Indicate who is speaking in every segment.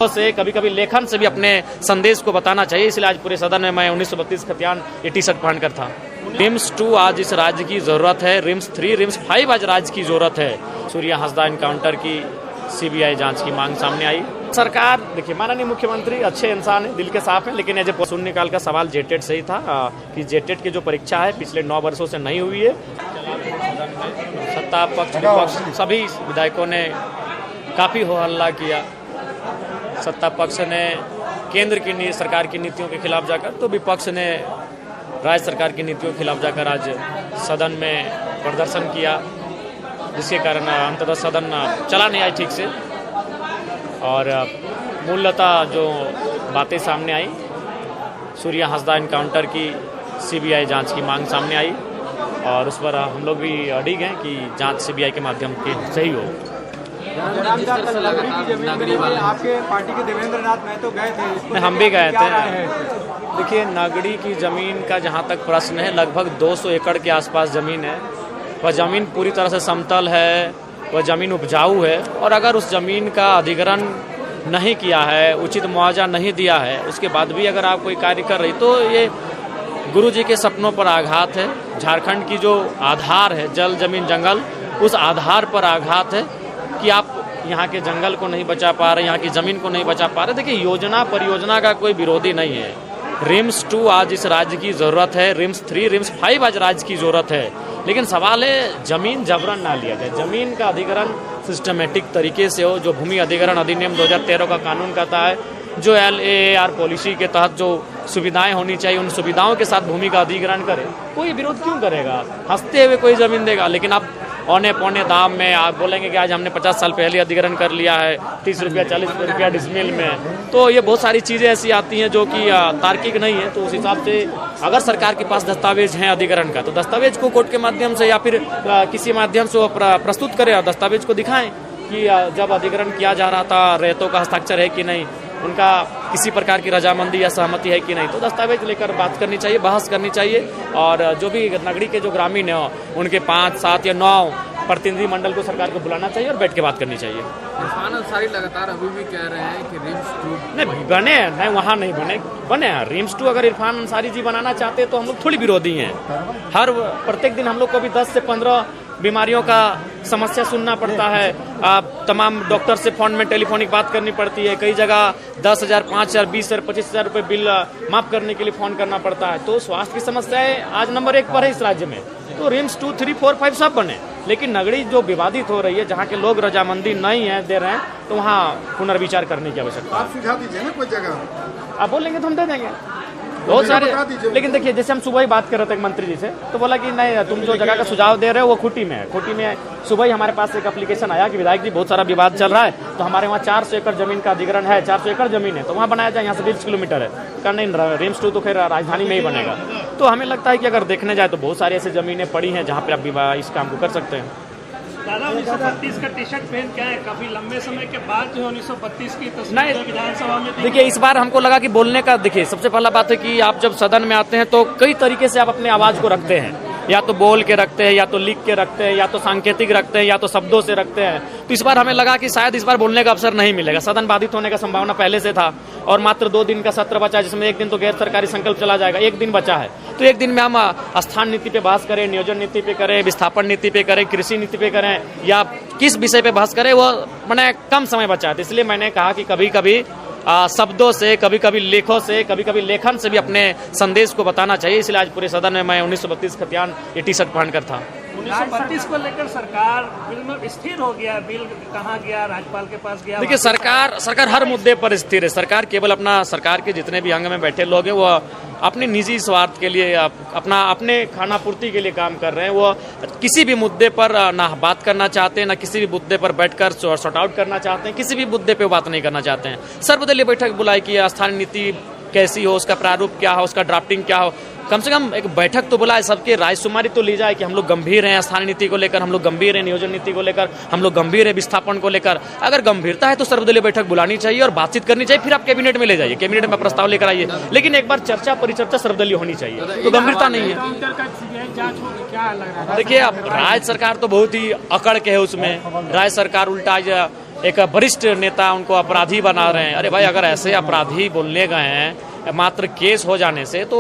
Speaker 1: से कभी कभी लेखन से भी अपने संदेश को बताना चाहिए, इसलिए आज पूरे सदन में मैं 1932 खतियान ये टी शर्ट पहनकर था। रिम्स 2 आज इस राज्य की जरूरत है, रिम्स 3, रिम्स 5 आज राज्य की जरूरत है। सूर्या हंसदा एनकाउंटर की सीबीआई जांच की मांग सामने आई। सरकार देखिए, माननीय मुख्यमंत्री अच्छे इंसान है, दिल के साफ है, लेकिन ये शून्यकाल का सवाल जेटेट से ही था कि जेटेट की जो परीक्षा है पिछले 9 वर्षों से नहीं हुई है। सत्ता पक्ष विपक्ष सभी विधायकों ने काफी हो हल्ला किया। सत्ता पक्ष ने केंद्र की सरकार की नीतियों के खिलाफ जाकर, तो विपक्ष ने राज्य सरकार की नीतियों के खिलाफ जाकर आज सदन में प्रदर्शन किया, जिसके कारण अंततः सदन चला नहीं आई ठीक से। और मूलतः जो बातें सामने आई, सूर्या हंसदा एनकाउंटर की सीबीआई जांच की मांग सामने आई और उस पर हम लोग भी अड़िग हैं कि जांच सीबीआई के माध्यम से ही हो।
Speaker 2: आपके पार्टी के देवेंद्र नाथ महतो गए थे,
Speaker 1: हम भी गए थे। देखिए, नागड़ी की जमीन का जहाँ तक प्रश्न है, लगभग 200 एकड़ के आसपास जमीन है। वह जमीन पूरी तरह से समतल है, वह जमीन उपजाऊ है, और अगर उस जमीन का अधिग्रहण नहीं किया है, उचित मुआवजा नहीं दिया है, उसके बाद भी अगर आप कोई कार्य कर रही, तो ये गुरु जी के सपनों पर आघात है। झारखंड की जो आधार है, जल जमीन जंगल, उस आधार पर आघात है कि आप यहाँ के जंगल को नहीं बचा पा रहे, यहाँ की ज़मीन को नहीं बचा पा रहे। देखिए, योजना परियोजना का कोई विरोधी नहीं है। रिम्स 2 आज इस राज्य की ज़रूरत है, रिम्स 3, रिम्स 5 आज राज्य की ज़रूरत है, लेकिन सवाल है ज़मीन जबरन ना लिया जाए। ज़मीन का अधिग्रहण सिस्टमेटिक तरीके से हो, जो भूमि अधिग्रहण अधिनियम 2013 का कानून कहता है, जो LAR पॉलिसी के तहत जो सुविधाएं होनी चाहिए, उन सुविधाओं के साथ भूमि का अधिग्रहण करे। कोई विरोध क्यों करेगा? हंसते हुए कोई ज़मीन देगा, लेकिन आप औने पौने दाम में आप बोलेंगे कि आज हमने 50 साल पहले अधिग्रहण कर लिया है, 30 रुपया 40 रुपया डिसमिल में। तो ये बहुत सारी चीज़ें ऐसी आती हैं जो कि तार्किक नहीं है। तो उस हिसाब से अगर सरकार के पास दस्तावेज हैं अधिग्रहण का, तो दस्तावेज को कोर्ट के माध्यम से या फिर किसी माध्यम से वो प्रस्तुत करें और दस्तावेज को दिखाएं कि जब अधिग्रहण किया जा रहा था रेतों का हस्ताक्षर है कि नहीं, उनका किसी प्रकार की रजामंदी या सहमति है कि नहीं। तो दस्तावेज लेकर बात करनी चाहिए, बहस करनी चाहिए, और जो भी नगरी के जो ग्रामीण है उनके 5, 7 या 9 प्रतिनिधि मंडल को सरकार को बुलाना चाहिए और बैठ के बात करनी चाहिए।
Speaker 3: इरफान अंसारी लगातार अभी भी कह रहे हैं कि रिम्स 2
Speaker 1: नहीं बने, नहीं वहाँ नहीं बने रिम्स 2 अगर इरफान अंसारी जी बनाना चाहते तो हम लोग थोड़ी विरोधी हैं। हर प्रत्येक दिन हम लोग को भी 10 से 15 बीमारियों का समस्या सुनना पड़ता है। तमाम डॉक्टर से फोन में टेलीफोनिक बात करनी पड़ती है। कई जगह 10,000, 5,000, 20,000, 25,000 रुपये बिल माफ करने के लिए फोन करना पड़ता है। तो स्वास्थ्य की समस्याएं आज नंबर 1 पर है इस राज्य में। तो रिम्स 2, 3, 4, 5 सब बने, लेकिन नगरी जो विवादित हो रही है, जहाँ के लोग रजामंदी नहीं है दे रहे हैं, तो वहाँ पुनर्विचार करने की आवश्यकता है।
Speaker 2: आप सुझाव दीजिए ना कोई जगह,
Speaker 1: आप बोलेंगे तो हम दे देंगे बहुत सारे। लेकिन देखिए, जैसे हम सुबह ही बात कर रहे थे एक मंत्री जी से, तो बोला कि नहीं, तुम जो जगह का सुझाव दे रहे हो वो खूंटी में है। खूंटी में सुबह ही हमारे पास एक एप्लीकेशन आया कि विधायक जी बहुत सारा विवाद चल रहा है, तो हमारे वहाँ 400 एकड़ जमीन का अधिग्रहण है, 400 एकड़ जमीन है, तो वहाँ बनाया जाए, यहाँ से 20 किलोमीटर है। कहा नहीं, रिम्स 2 तो फिर राजधानी में ही बनेगा। तो हमें लगता है कि अगर देखने जाए तो बहुत सारी ऐसी जमीनें पड़ी हैं जहाँ पे आप इस काम को कर सकते हैं।
Speaker 4: दादा 1932 का टी शर्ट पहन के आए, काफी लंबे समय के बाद जो 1932 की तस्वीर विधानसभा में
Speaker 1: देखिए, इस बार हमको लगा कि बोलने का, देखिए सबसे पहला बात है कि आप जब सदन में आते हैं तो कई तरीके से आप अपने आवाज को रखते हैं, या तो बोल के रखते हैं, या तो लिख के रखते हैं, या तो सांकेतिक रखते हैं, या तो शब्दों से रखते हैं। तो इस बार हमें लगा कि शायद इस बार बोलने का अवसर नहीं मिलेगा। सदन बाधित होने का संभावना पहले से था, और मात्र 2 दिन का सत्र बचा, जिसमें 1 दिन तो गैर सरकारी संकल्प चला जाएगा, 1 दिन बचा है। तो 1 दिन में हम स्थान नीति पे बहस करें, नियोजन नीति पे करें, विस्थापन नीति पे करें, कृषि नीति पे करें, या किस विषय पे बहस करें, वो मैंने कम समय बचा है। इसलिए मैंने कहा कि कभी कभी शब्दों से, कभी कभी लेखों से, कभी कभी लेखन से भी अपने संदेश को बताना चाहिए, इसलिए आज पूरे सदन में मैं 1932 खतियान ये टी शर्ट पहनकर था।
Speaker 4: 1932 को लेकर सरकार बिल में स्थिर हो गया। बिल कहाँ गया? राज्यपाल के पास गया।
Speaker 1: देखिए, सरकार हर मुद्दे पर स्थिर है। सरकार केवल सरकार के जितने भी अंग में बैठे लोग हैं, वो अपने निजी स्वार्थ के लिए, अपने खानापूर्ति के लिए काम कर रहे हैं। वो किसी भी मुद्दे पर ना बात करना चाहते हैं, ना किसी भी मुद्दे पर बैठकर सॉर्ट आउट करना चाहते हैं, किसी भी मुद्दे पे बात नहीं करना चाहते हैं। सर्वदलीय बैठक बुलाई कि स्थानीय नीति कैसी हो, उसका प्रारूप क्या हो, उसका ड्राफ्टिंग क्या हो, कम से कम एक बैठक तो बुलाए, सबके रायशुमारी तो ली जाए कि हम लोग गंभीर हैं स्थानीय नीति को लेकर, हम लोग गंभीर हैं नियोजन नीति को लेकर, हम लोग गंभीर है विस्थापन को लेकर। अगर गंभीरता है तो सर्वदलीय बैठक बुलानी चाहिए और बातचीत करनी चाहिए, फिर आप कैबिनेट में ले जाइए, कैबिनेट में प्रस्ताव लेकर आइए, लेकिन एक बार चर्चा परिचर्चा सर्वदलीय होनी चाहिए। तो गंभीरता नहीं है। देखिए, अब राज्य सरकार तो बहुत ही अकड़ के है उसमें। राज्य सरकार उल्टा एक वरिष्ठ नेता उनको अपराधी बना रहे हैं। अरे भाई, अगर ऐसे अपराधी बोलने गए हैं मात्र केस हो जाने से, तो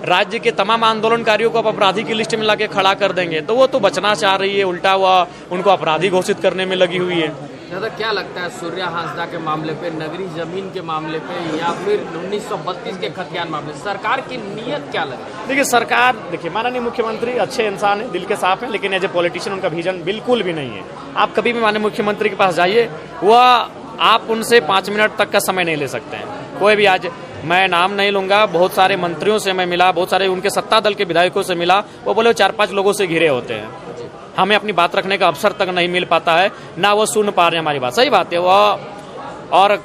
Speaker 1: राज्य के तमाम आंदोलनकारियों को आप अपराधी की लिस्ट में लाके खड़ा कर देंगे, तो वो तो बचना चाह रही है, उल्टा हुआ उनको अपराधी घोषित करने में लगी हुई है।
Speaker 3: दादा, क्या लगता है सूर्या हांसदा के मामले पे, नगरी जमीन के मामले पे, या फिर 1932 के खतियान मामले, सरकार की नीयत क्या लग रही है?
Speaker 1: देखिए, सरकार, देखिए, माननीय मुख्यमंत्री अच्छे इंसान है, दिल के साफ है, लेकिन एज ए पॉलिटिशियन उनका विजन बिल्कुल भी नहीं है। आप कभी भी माननीय मुख्यमंत्री के पास जाइए, वह आप उनसे 5 मिनट तक का समय नहीं ले सकते हैं। कोई भी, आज मैं नाम नहीं लूंगा, बहुत सारे मंत्रियों से मैं मिला, बहुत सारे उनके सत्ता दल के विधायकों से मिला, वो बोले 4-5 लोगों से घिरे होते हैं, हमें अपनी बात रखने का अवसर तक नहीं मिल पाता है, ना वो सुन पा रहे हैं हमारी बात। सही बात है वो, और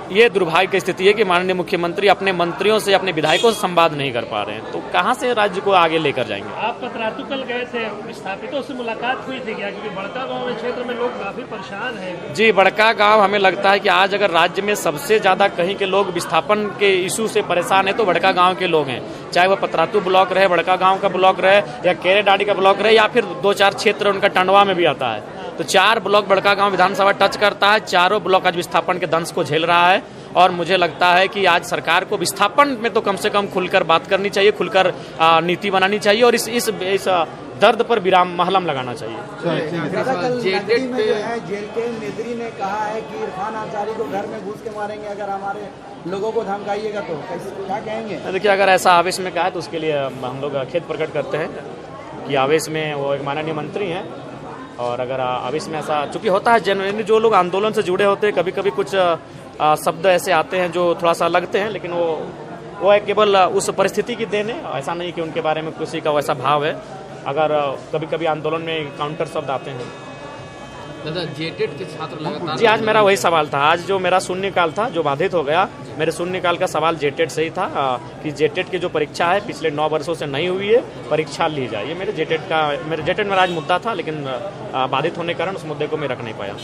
Speaker 1: ये दुर्भाग्य की स्थिति है कि माननीय मुख्यमंत्री अपने मंत्रियों से, अपने विधायकों से संवाद नहीं कर पा रहे हैं, तो कहाँ से राज्य को आगे लेकर जाएंगे।
Speaker 4: आप पतरातू कल गए थे, विस्थापितों से मुलाकात हुई थी क्या? क्योंकि बड़का गांव क्षेत्र में लोग काफी परेशान हैं।
Speaker 1: जी, बड़का गांव, हमें लगता है कि आज अगर राज्य में सबसे ज्यादा कहीं के लोग विस्थापन के इशू से परेशान है तो बड़का गांव के लोग हैं। चाहे वह पतरातू ब्लॉक रहे, बड़का गांव का ब्लॉक रहे, या केरेडाड़ी का ब्लॉक रहे, या फिर 2-4 क्षेत्र उनका टंडवा में भी आता है। तो 4 ब्लॉक बड़का गांव विधानसभा टच करता है, चारों ब्लॉक आज विस्थापन के दंश को झेल रहा है। और मुझे लगता है कि आज सरकार को विस्थापन में तो कम से कम खुलकर बात करनी चाहिए, खुलकर नीति बनानी चाहिए, और इस दर्द पर विराम महलम लगाना चाहिए।
Speaker 2: जेल के नेत्री ने कहा है कि इरफान अंसारी को घर में घुस के मारेंगे अगर हमारे लोगों को धमकाइएगा, तो क्या कहेंगे?
Speaker 1: देखिए, अगर ऐसा आवेश में कहा है तो उसके लिए हम लोग खेद प्रकट करते हैं कि आवेश में वो एक माननीय मंत्री हैं, और अगर आवेश में ऐसा, चूंकि होता है जनरली जो लोग आंदोलन से जुड़े होते हैं, कभी कभी कुछ शब्द ऐसे आते हैं जो थोड़ा सा लगते हैं, लेकिन वो है केवल उस परिस्थिति की देन है, ऐसा नहीं कि उनके बारे में किसी का वैसा भाव है। अगर कभी कभी आंदोलन में काउंटर शब्द आते हैं।
Speaker 3: दादा, जेटेट के छात्र लगातार,
Speaker 1: जी, आज मेरा वही सवाल था, आज जो मेरा शून्यकाल था जो बाधित हो गया, मेरे शून्यकाल का सवाल जेटेट से ही था कि जेटेट की जो परीक्षा है पिछले 9 वर्षों से नहीं हुई है, परीक्षा ली जाए। ये मेरे जेटेट मेरा आज मुद्दा था, लेकिन बाधित होने के कारण उस मुद्दे को मैं रख नहीं पाया।